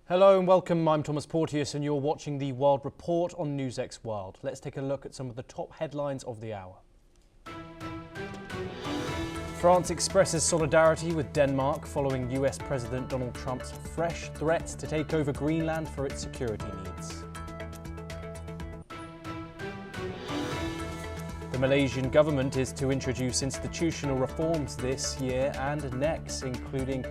Hello and welcome, I'm Thomas Porteous and you're watching the World Report on NewsX World. Let's take a look at some of the top headlines of the hour. France expresses solidarity with Denmark following US President Donald Trump's fresh threats to take over Greenland for its security needs. The Malaysian government is to introduce institutional reforms this year and next, including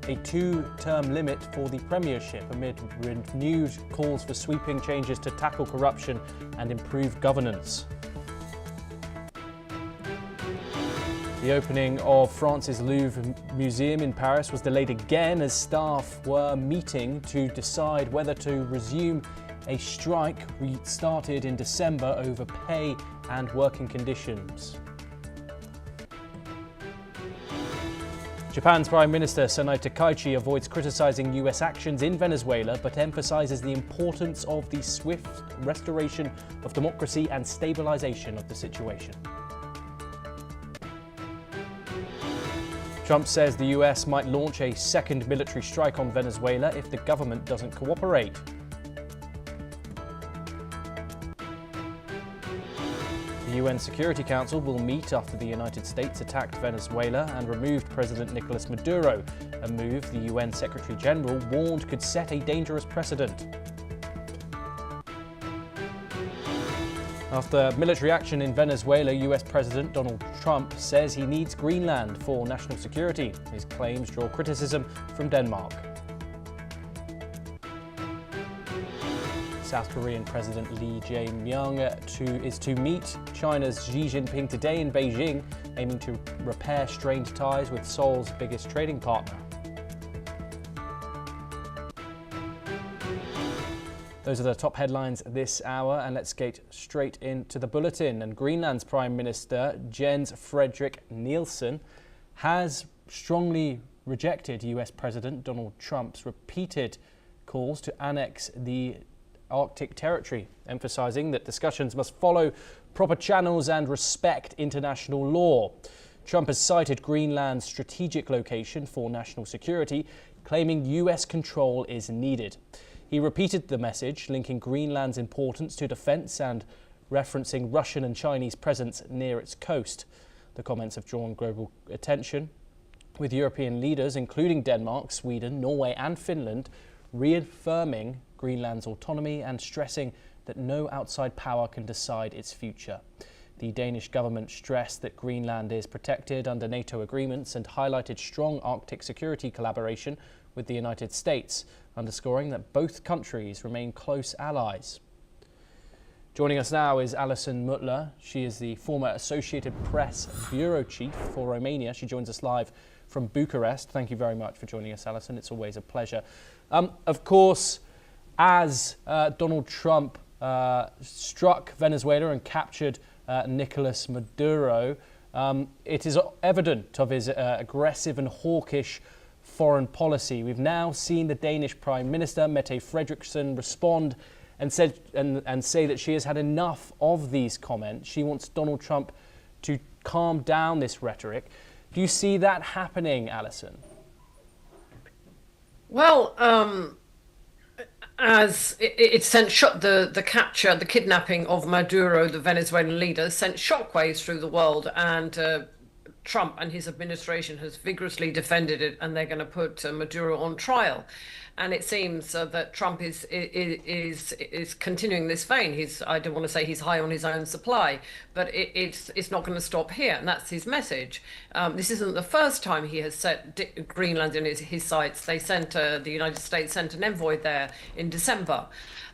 a 2-term limit for the premiership amid renewed calls for sweeping changes to tackle corruption and improve governance. The opening of France's Louvre Museum in Paris was delayed again as staff were meeting to decide whether to resume a strike started in December over pay and working conditions. Japan's Prime Minister Sanai Takaichi avoids criticizing US actions in Venezuela but emphasizes the importance of the swift restoration of democracy and stabilization of the situation. Trump says the US might launch a second military strike on Venezuela if the government doesn't cooperate. The UN Security Council will meet after the United States attacked Venezuela and removed President Nicolas Maduro, a move the UN Secretary General warned could set a dangerous precedent. After military action in Venezuela, US President Donald Trump says he needs Greenland for national security. His claims draw criticism from Denmark. South Korean President Lee Jae-myung is to meet China's Xi Jinping today in Beijing, aiming to repair strained ties with Seoul's biggest trading partner. Those are the top headlines this hour, and let's get straight into the bulletin. And Greenland's Prime Minister Jens Frederik Nielsen has strongly rejected US President Donald Trump's repeated calls to annex the Arctic territory, emphasizing that discussions must follow proper channels and respect international law. Trump has cited Greenland's strategic location for national security, claiming US control is needed. He repeated the message, linking Greenland's importance to defense and referencing Russian and Chinese presence near its coast. The comments have drawn global attention, with European leaders, including Denmark, Sweden, Norway and Finland, reaffirming Greenland's autonomy and stressing that no outside power can decide its future. The Danish government stressed that Greenland is protected under NATO agreements and highlighted strong Arctic security collaboration with the United States, underscoring that both countries remain close allies. Joining us now is Alison Mutler. She is the former Associated Press Bureau Chief for Romania. She joins us live from Bucharest. Thank you very much for joining us, Alison. It's always a pleasure. Of course, as Donald Trump struck Venezuela and captured Nicolas Maduro, it is evident of his aggressive and hawkish foreign policy. We've now seen the Danish Prime Minister, Mette Frederiksen, respond and say that she has had enough of these comments. She wants Donald Trump to calm down this rhetoric. Do you see that happening, Alison? Well, as it sent the kidnapping of Maduro, the Venezuelan leader, sent shockwaves through the world, and Trump and his administration has vigorously defended it, and they're going to put Maduro on trial. And it seems that Trump is continuing this vein. I don't want to say he's high on his own supply, but it's not going to stop here, and that's his message. This isn't the first time he has set Greenland in his sights. The United States sent an envoy there in December.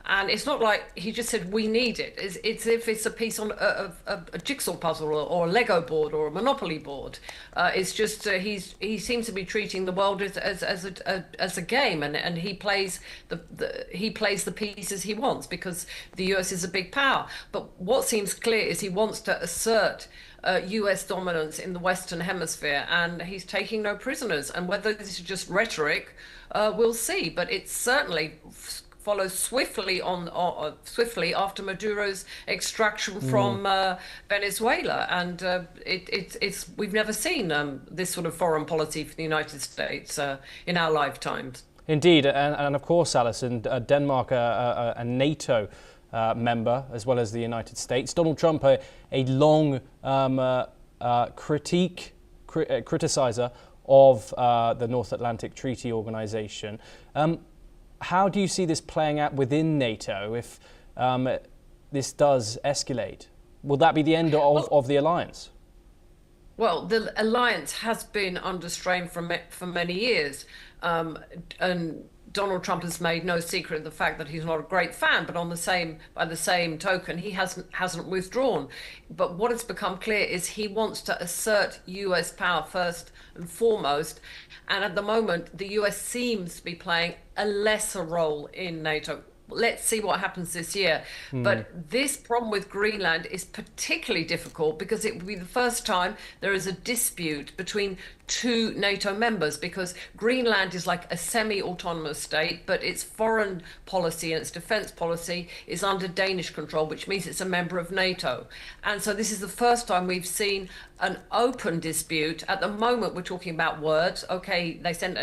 And it's not like he just said, we need it. It's if it's a piece on a jigsaw puzzle or a Lego board or a Monopoly board. It's just he seems to be treating the world as a game, and he plays the pieces he wants because the US is a big power. But what seems clear is he wants to assert US dominance in the Western Hemisphere, and he's taking no prisoners. And whether this is just rhetoric, we'll see. But it's certainly follows swiftly after Maduro's extraction from Venezuela, and it's we've never seen this sort of foreign policy for the United States in our lifetimes. Indeed, and of course, Alison, Denmark, a NATO member, as well as the United States. Donald Trump, a long criticizer of the North Atlantic Treaty Organization. How do you see this playing out within NATO if this does escalate? Will that be the end of the alliance? Well, the alliance has been under strain for many years, and Donald Trump has made no secret of the fact that he's not a great fan. But by the same token, he hasn't withdrawn. But what has become clear is he wants to assert U.S. power first and foremost. And at the moment, the U.S. seems to be playing a lesser role in NATO. Let's see what happens this year. But this problem with Greenland is particularly difficult because it will be the first time there is a dispute between two NATO members, because Greenland is like a semi-autonomous state, but its foreign policy and its defense policy is under Danish control, which means it's a member of NATO. And so this is the first time we've seen an open dispute. At the moment, we're talking about words. Okay, they sent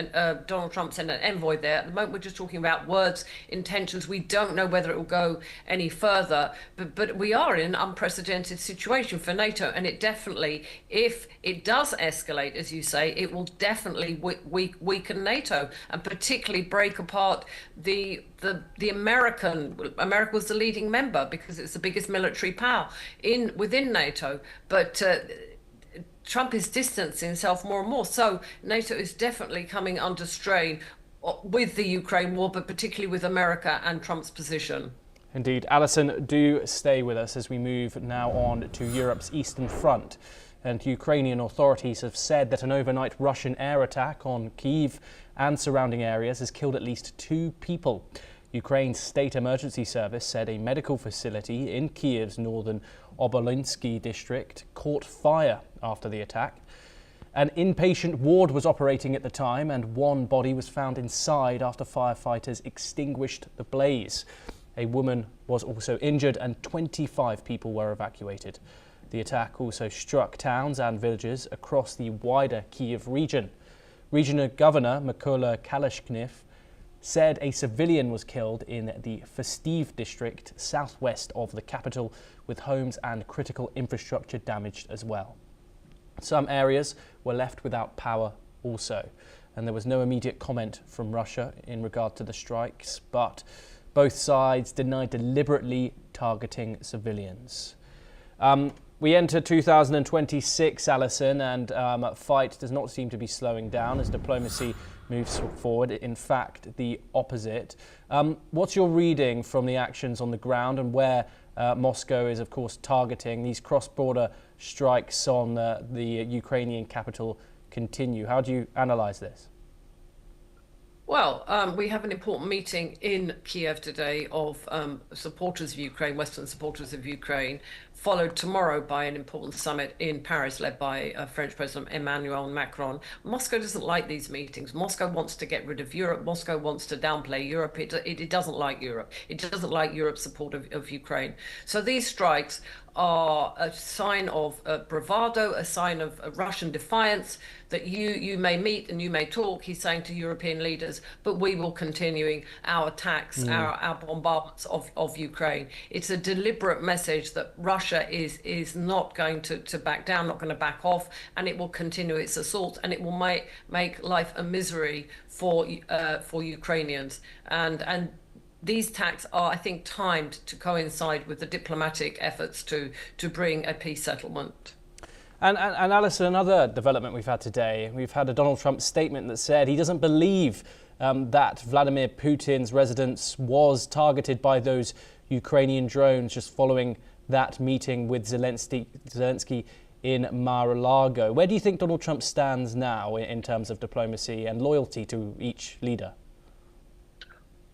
Donald Trump sent an envoy there. At the moment, we're just talking about words, intentions. We don't know whether it will go any further, but we are in an unprecedented situation for NATO, and it definitely, if it does escalate, as you say, it will definitely weaken NATO, and particularly break apart the America was the leading member because it's the biggest military power within NATO, but Trump is distancing himself more and more. So NATO is definitely coming under strain with the Ukraine war, but particularly with America and Trump's position. Indeed. Alison, do stay with us as we move now on to Europe's Eastern Front. And Ukrainian authorities have said that an overnight Russian air attack on Kyiv and surrounding areas has killed at least 2 people. Ukraine's State Emergency Service said a medical facility in Kyiv's northern Obolynsky district caught fire after the attack. An inpatient ward was operating at the time, and 1 body was found inside after firefighters extinguished the blaze. A woman was also injured and 25 people were evacuated. The attack also struck towns and villages across the wider Kyiv region. Regional Governor Mykola Kalashnikov said a civilian was killed in the Festive district southwest of the capital, with homes and critical infrastructure damaged as well. Some areas were left without power also, and there was no immediate comment from Russia in regard to the strikes, but both sides denied deliberately targeting civilians. We enter 2026, Alison, and fight does not seem to be slowing down as diplomacy moves forward. In fact, the opposite. What's your reading from the actions on the ground and where Moscow is, of course, targeting? These cross-border strikes on the Ukrainian capital continue. How do you analyse this? Well, we have an important meeting in Kiev today of supporters of Ukraine, Western supporters of Ukraine, followed tomorrow by an important summit in Paris led by French President Emmanuel Macron. Moscow doesn't like these meetings. Moscow wants to get rid of Europe. Moscow wants to downplay Europe. It doesn't like Europe. It doesn't like Europe's support of Ukraine. So these strikes are a sign of bravado, a sign of Russian defiance, that you may meet and you may talk, he's saying to European leaders, but we will continuing our attacks, our bombardments of Ukraine. It's a deliberate message that Russia is not going to back down, not going to back off, and it will continue its assault, and it will make life a misery for Ukrainians. And these attacks are, I think, timed to coincide with the diplomatic efforts to bring a peace settlement. And Alison, another development we've had today, we've had a Donald Trump statement that said he doesn't believe that Vladimir Putin's residence was targeted by those Ukrainian drones just following that meeting with Zelensky in Mar-a-Lago. Where do you think Donald Trump stands now in terms of diplomacy and loyalty to each leader?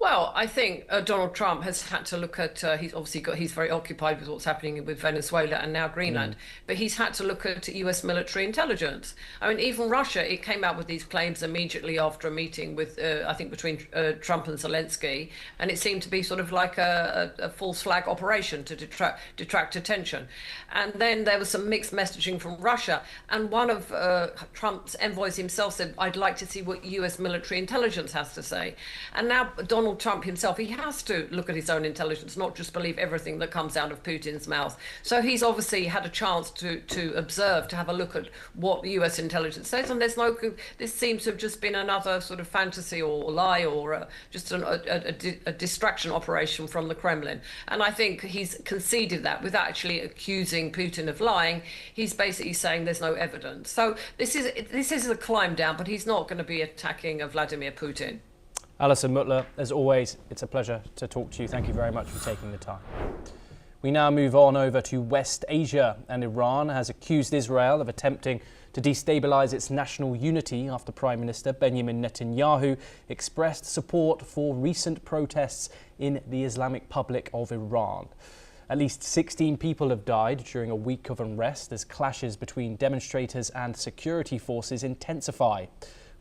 Well, I think Donald Trump has had to look at, he's very occupied with what's happening with Venezuela and now Greenland, but he's had to look at US military intelligence. I mean, even Russia, it came out with these claims immediately after a meeting with, I think, between Trump and Zelensky, and it seemed to be sort of like a false flag operation to detract attention. And then there was some mixed messaging from Russia, and one of Trump's envoys himself said, I'd like to see what US military intelligence has to say. And now Donald Trump himself, he has to look at his own intelligence, not just believe everything that comes out of Putin's mouth. So he's obviously had a chance to observe, to have a look at what the US intelligence says. And this seems to have just been another sort of fantasy or lie or just a distraction operation from the Kremlin. And I think he's conceded that without actually accusing Putin of lying. He's basically saying there's no evidence. So this is a climb down, but he's not going to be attacking Vladimir Putin. Alison Mutler, as always, it's a pleasure to talk to you. Thank you very much for taking the time. We now move on over to West Asia, and Iran has accused Israel of attempting to destabilise its national unity after Prime Minister Benjamin Netanyahu expressed support for recent protests in the Islamic Republic of Iran. At least 16 people have died during a week of unrest as clashes between demonstrators and security forces intensify.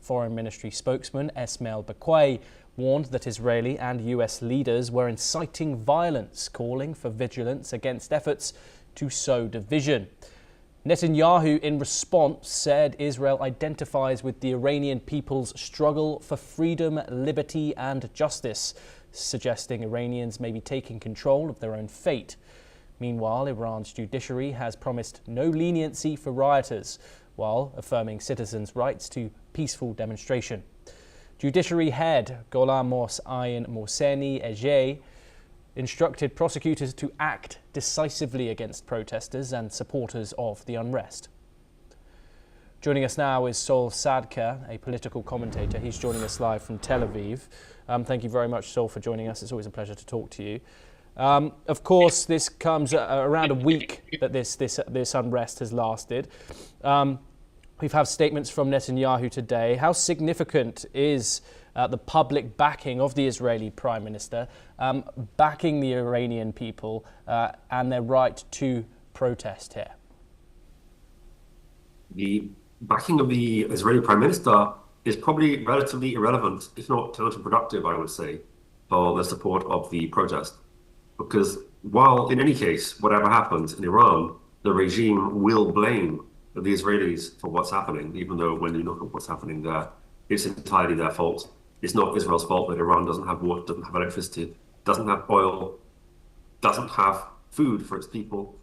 Foreign Ministry spokesman Esmail Baquay warned that Israeli and US leaders were inciting violence, calling for vigilance against efforts to sow division. Netanyahu, in response, said Israel identifies with the Iranian people's struggle for freedom, liberty and justice, suggesting Iranians may be taking control of their own fate. Meanwhile, Iran's judiciary has promised no leniency for rioters, while affirming citizens' rights to peaceful demonstration. Judiciary head Gholam Ayn Mohseni Ejei instructed prosecutors to act decisively against protesters and supporters of the unrest. Joining us now is Sol Sadka, a political commentator. He's joining us live from Tel Aviv. Thank you very much, Sol, for joining us. It's always a pleasure to talk to you. Of course, this comes around a week that this unrest has lasted. We've had statements from Netanyahu today. How significant is the public backing of the Israeli Prime Minister, backing the Iranian people and their right to protest here? The backing of the Israeli Prime Minister is probably relatively irrelevant, if not counterproductive, I would say, for the support of the protest. Because while, in any case, whatever happens in Iran, the regime will blame the Israelis for what's happening, even though when you look at what's happening there, it's entirely their fault. It's not Israel's fault that Iran doesn't have water, doesn't have electricity, doesn't have oil, doesn't have food for its people.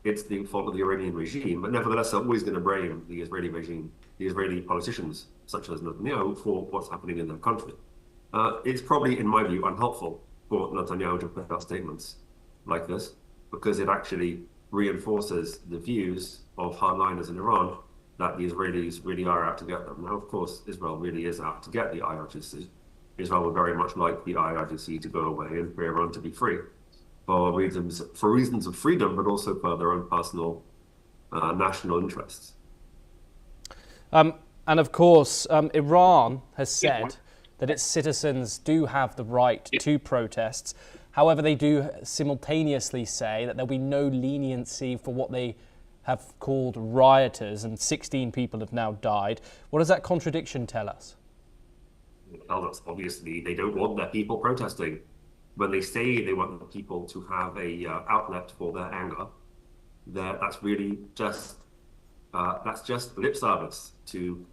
It's the fault of the Iranian regime. But nevertheless, they're always going to blame the Israeli regime, the Israeli politicians, such as Netanyahu, for what's happening in their country. It's probably, in my view, unhelpful for Netanyahu to put out statements like this, because it actually reinforces the views of hardliners in Iran that the Israelis really are out to get them. Now, of course, Israel really is out to get the IRGC. Israel would very much like the IRGC to go away and for Iran to be free for reasons of freedom, but also for their own personal national interests. And of course, Iran has said that its citizens do have the right to protests. However, they do simultaneously say that there'll be no leniency for what they have called rioters, and 16 people have now died. What does that contradiction tell us? Well, that's obviously they don't want their people protesting. When they say they want the people to have a outlet for their anger, that's really just lip service to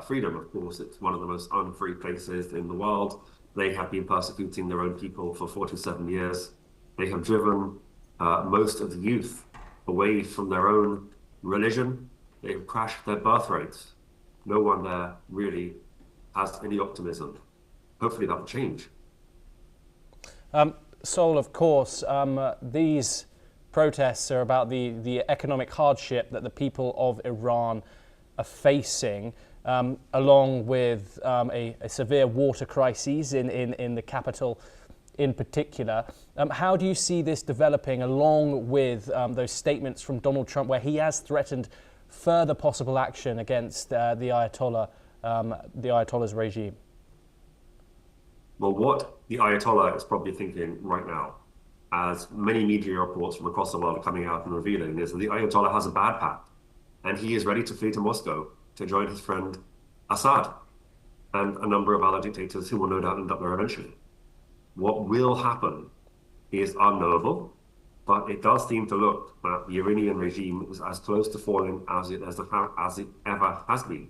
freedom. Of course, it's one of the most unfree places in the world. They have been persecuting their own people for 47 years. They have driven most of the youth away from their own religion. They've crashed their birth rates. No one there really has any optimism. Hopefully that will change. Sol, of course, these protests are about the economic hardship that the people of Iran are facing, along with a severe water crisis in the capital in particular. How do you see this developing along with those statements from Donald Trump where he has threatened further possible action against the Ayatollah's regime? Well, what the Ayatollah is probably thinking right now, as many media reports from across the world are coming out and revealing, is that the Ayatollah has a bad pact, and he is ready to flee to Moscow to join his friend Assad and a number of other dictators who will no doubt end up there eventually. What will happen is unknowable, but it does seem to look that the Iranian regime is as close to falling as it ever has been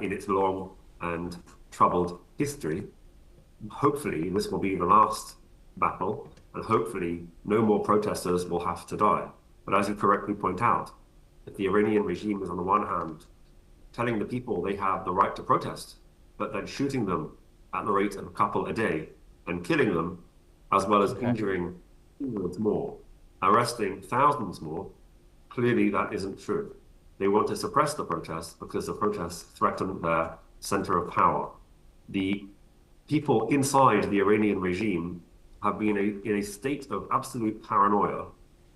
in its long and troubled history. Hopefully, this will be the last battle, and hopefully, no more protesters will have to die. But as you correctly point out, if the Iranian regime is on the one hand telling the people they have the right to protest, but then shooting them at the rate of a couple a day and killing them, as well as injuring hundreds more, arresting thousands more, clearly that isn't true. They want to suppress the protests because the protests threaten their center of power. The people inside the Iranian regime have been in a state of absolute paranoia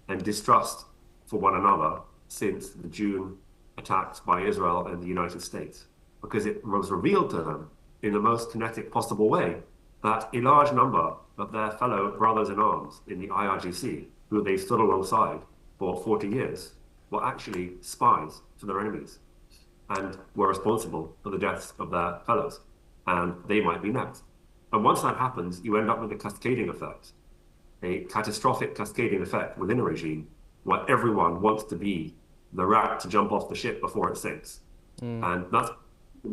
and distrust for one another since the June attacks by Israel and the United States, because it was revealed to them in the most kinetic possible way that a large number of their fellow brothers in arms in the IRGC, who they stood alongside for 40 years, were actually spies for their enemies and were responsible for the deaths of their fellows, and they might be next. And once that happens, you end up with a cascading effect, a catastrophic cascading effect within a regime where everyone wants to be the rat to jump off the ship before it sinks. And that's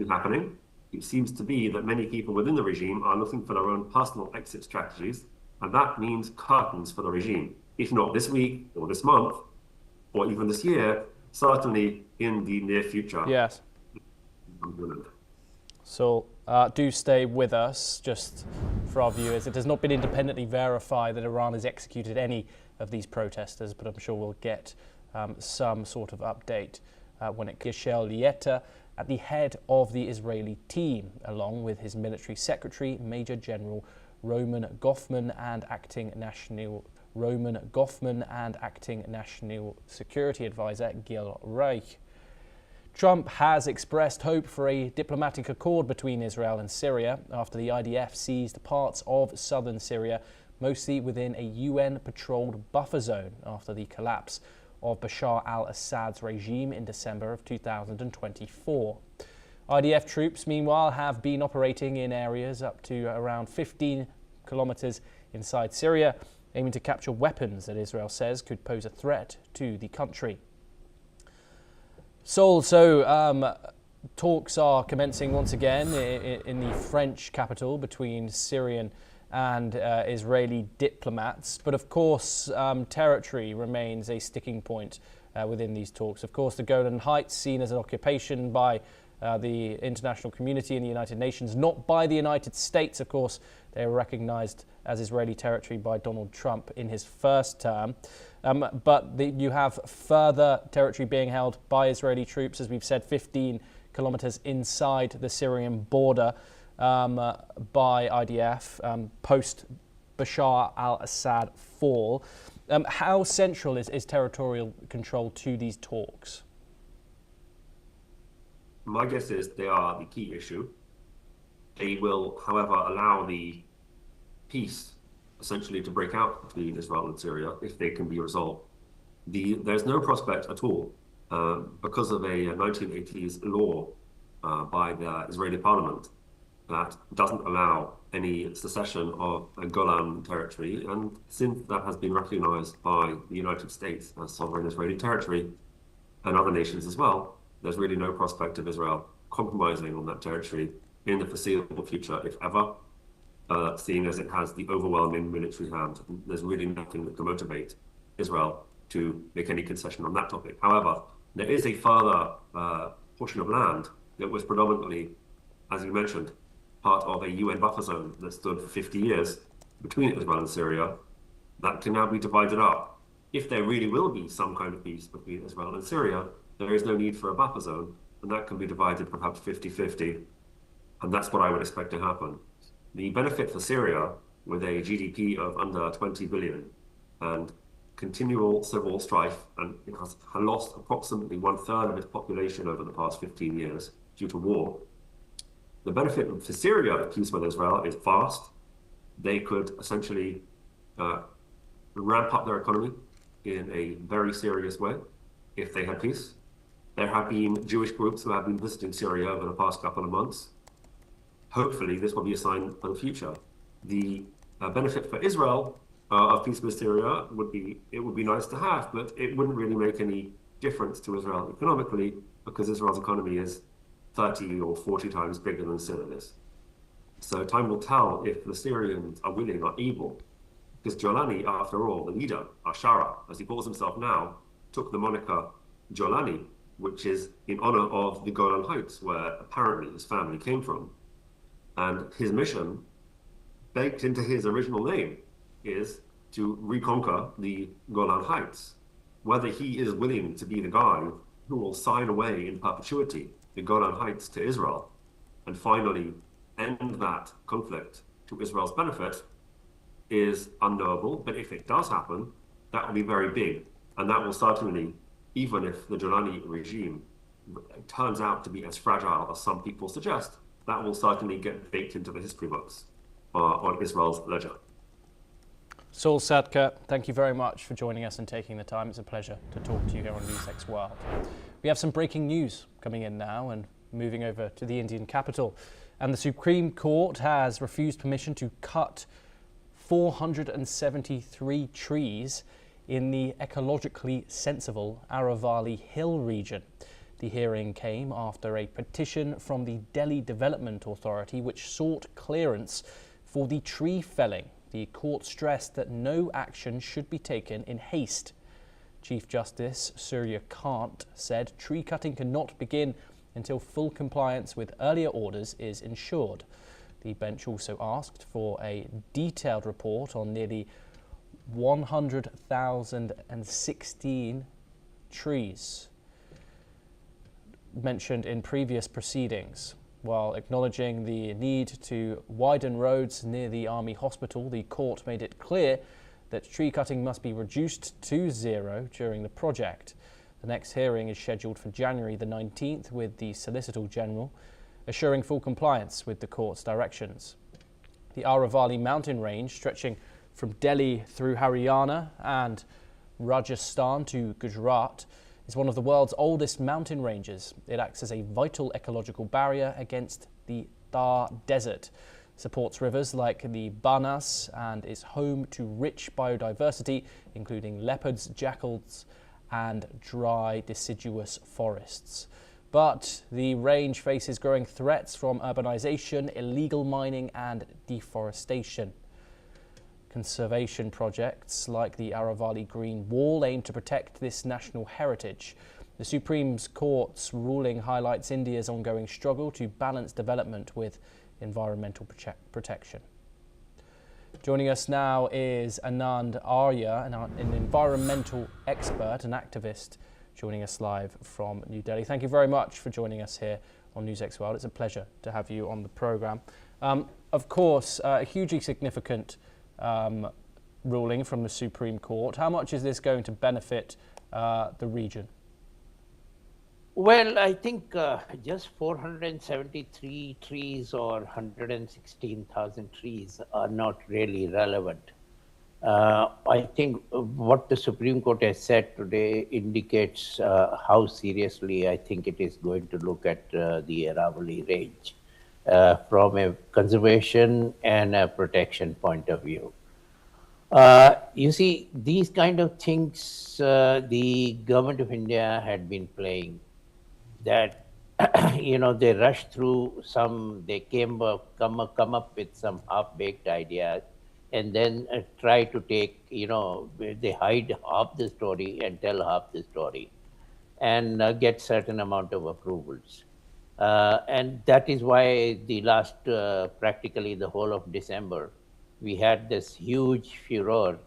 happening. It seems to be that many people within the regime are looking for their own personal exit strategies, and that means curtains for the regime, if not this week or this month, or even this year, certainly in the near future. Yes. So do stay with us, just for our viewers. It has not been independently verified that Iran has executed any of these protesters, but I'm sure we'll get some sort of update when it comes to Lieta at the head of the Israeli team, along with his military secretary, Major General Roman Goffman, and acting national security advisor Gil Reich. Trump has expressed hope for a diplomatic accord between Israel and Syria after the IDF seized parts of southern Syria, mostly within a UN-patrolled buffer zone after the collapse of Bashar al-Assad's regime in December of 2024. IDF troops, meanwhile, have been operating in areas up to around 15 kilometers inside Syria, aiming to capture weapons that Israel says could pose a threat to the country. So talks are commencing once again in the French capital between Syrian and Israeli diplomats. But of course, territory remains a sticking point within these talks. Of course, the Golan Heights, seen as an occupation by the international community and the United Nations, not by the United States. Of course, they were recognized as Israeli territory by Donald Trump in his first term. But you have further territory being held by Israeli troops, as we've said, 15 kilometers inside the Syrian border by IDF post Bashar al-Assad fall. How central is territorial control to these talks? My guess is they are the key issue. They will, however, allow the peace essentially to break out between Israel and Syria if they can be resolved. There's no prospect at all because of a 1980s law by the Israeli parliament that doesn't allow any secession of a Golan territory. And since that has been recognized by the United States as sovereign Israeli territory and other nations as well, there's really no prospect of Israel compromising on that territory in the foreseeable future, if ever, seeing as it has the overwhelming military hand. There's really nothing that can motivate Israel to make any concession on that topic. However, there is a further portion of land that was predominantly, as you mentioned, part of a UN buffer zone that stood for 50 years between Israel and Syria that can now be divided up. If there really will be some kind of peace between Israel and Syria, there is no need for a buffer zone, and that can be divided perhaps 50-50, and that's what I would expect to happen. The benefit for Syria, with a GDP of under 20 billion and continual civil strife, and it has lost approximately 1/3 of its population over the past 15 years due to war, The benefit for Syria of peace with Israel is vast. They could essentially ramp up their economy in a very serious way if they had peace. There have been Jewish groups who have been visiting Syria over the past couple of months. Hopefully, this will be a sign for the future. The benefit for Israel of peace with Syria would be nice to have, but it wouldn't really make any difference to Israel economically because Israel's economy is 30 or 40 times bigger than Syria's. So time will tell if the Syrians are willing or able, because Jolani, after all, the leader, Ashara, as he calls himself now, took the moniker Jolani, which is in honor of the Golan Heights, where apparently his family came from. And his mission, baked into his original name, is to reconquer the Golan Heights. Whether he is willing to be the guy who will sign away in perpetuity the Golan Heights to Israel and finally end that conflict to Israel's benefit is unknowable. But if it does happen, that will be very big. And that will certainly, even if the Jolani regime turns out to be as fragile as some people suggest, that will certainly get baked into the history books on Israel's ledger. Saul Sadka, thank you very much for joining us and taking the time. It's a pleasure to talk to you here on NewsX World. We have some breaking news coming in now and moving over to the Indian capital. And the Supreme Court has refused permission to cut 473 trees in the ecologically sensible Aravalli Hill region. The hearing came after a petition from the Delhi Development Authority which sought clearance for the tree felling. The court stressed that no action should be taken in haste. Chief Justice Surya Kant said tree cutting cannot begin until full compliance with earlier orders is ensured. The bench also asked for a detailed report on nearly 100,016 trees mentioned in previous proceedings. While acknowledging the need to widen roads near the Army Hospital, the court made it clear that tree cutting must be reduced to zero during the project. The next hearing is scheduled for January the 19th, with the Solicitor General assuring full compliance with the court's directions. The Aravalli mountain range, stretching from Delhi through Haryana and Rajasthan to Gujarat, is one of the world's oldest mountain ranges. It acts as a vital ecological barrier against the Thar Desert, supports rivers like the Banas, and is home to rich biodiversity, including leopards, jackals, and dry deciduous forests. But the range faces growing threats from urbanization, illegal mining, and deforestation. Conservation projects like the Aravalli Green Wall aim to protect this national heritage. The Supreme Court's ruling highlights India's ongoing struggle to balance development with environmental protection. Joining us now is Anand Arya, an environmental expert and activist, joining us live from New Delhi. Thank you very much for joining us here on NewsX World. It's a pleasure to have you on the programme. Of course, a hugely significant ruling from the Supreme Court. How much is this going to benefit the region? Well, I think just 473 trees or 116,000 trees are not really relevant. I think what the Supreme Court has said today indicates how seriously I think it is going to look at the Aravalli range from a conservation and a protection point of view. You see, these kind of things the government of India had been playing, that they rushed through some, they come up with some half-baked ideas, and then try to take, they hide half the story and tell half the story, and get certain amount of approvals. And that is why the last, practically the whole of December, we had this huge furor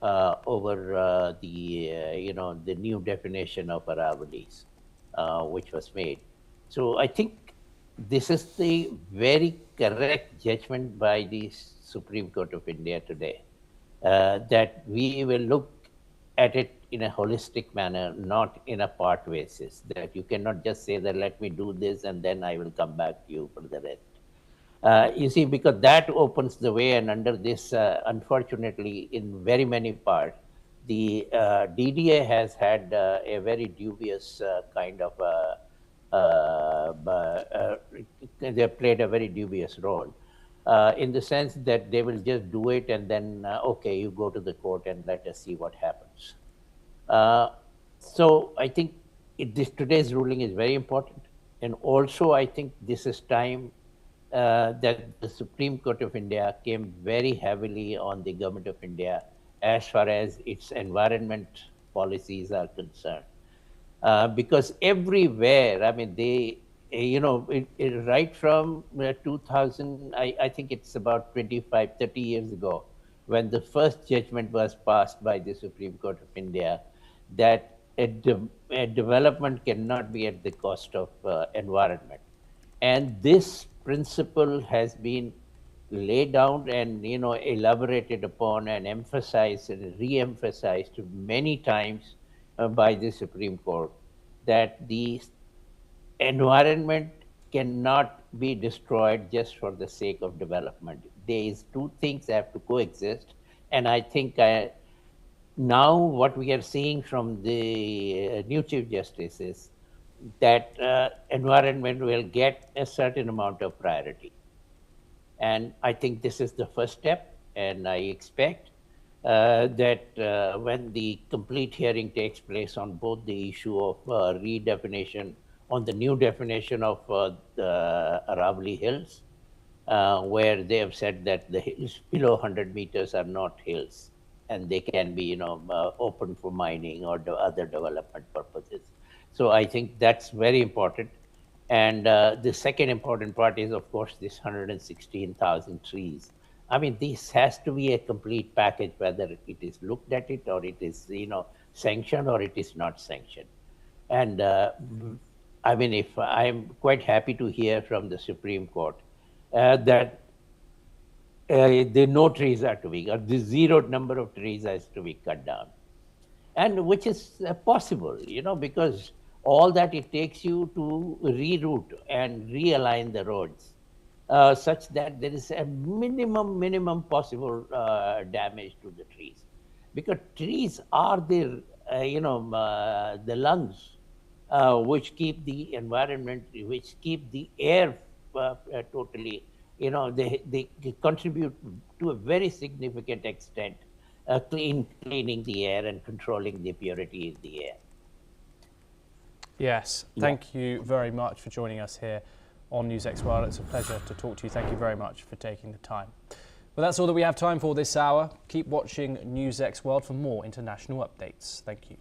over the new definition of Aravallis, which was made. So I think this is the very correct judgment by the Supreme Court of India today, that we will look at it in a holistic manner, not in a part basis, that you cannot just say that let me do this and then I will come back to you for the rest. You see, because that opens the way, and under this, unfortunately, in very many parts, the DDA has had a very dubious kind of, they played a very dubious role. In the sense that they will just do it and then, okay, you go to the court and let us see what happens. So I think today's ruling is very important. And also, I think this is time that the Supreme Court of India came very heavily on the government of India as far as its environment policies are concerned. Because everywhere, I mean, they, right from 2000, I think it's about 25, 30 years ago, when the first judgment was passed by the Supreme Court of India, that a development cannot be at the cost of environment. And this principle has been laid down and elaborated upon and emphasized and re-emphasized many times by the Supreme Court, that the environment cannot be destroyed just for the sake of development. These two things have to coexist, and I think now what we are seeing from the new Chief Justice is that environment will get a certain amount of priority. And I think this is the first step, and I expect that when the complete hearing takes place on both the issue of redefinition, on the new definition of the Aravalli Hills, where they have said that the hills below 100 meters are not hills, and they can be open for mining or other development purposes. So I think that's very important. And the second important part is, of course, this 116,000 trees. I mean, this has to be a complete package, whether it is looked at it or it is, sanctioned or it is not sanctioned. And I mean, if I'm quite happy to hear from the Supreme Court that the no trees are to be, or the zero number of trees has to be cut down. And which is possible, because all that it takes you to reroute and realign the roads such that there is a minimum possible damage to the trees, because trees are the lungs which keep the environment, which keep the air totally, they contribute to a very significant extent cleaning the air and controlling the purity in the air. Yes, thank you very much for joining us here on NewsX World. It's a pleasure to talk to you. Thank you very much for taking the time. Well, that's all that we have time for this hour. Keep watching NewsX World for more international updates. Thank you.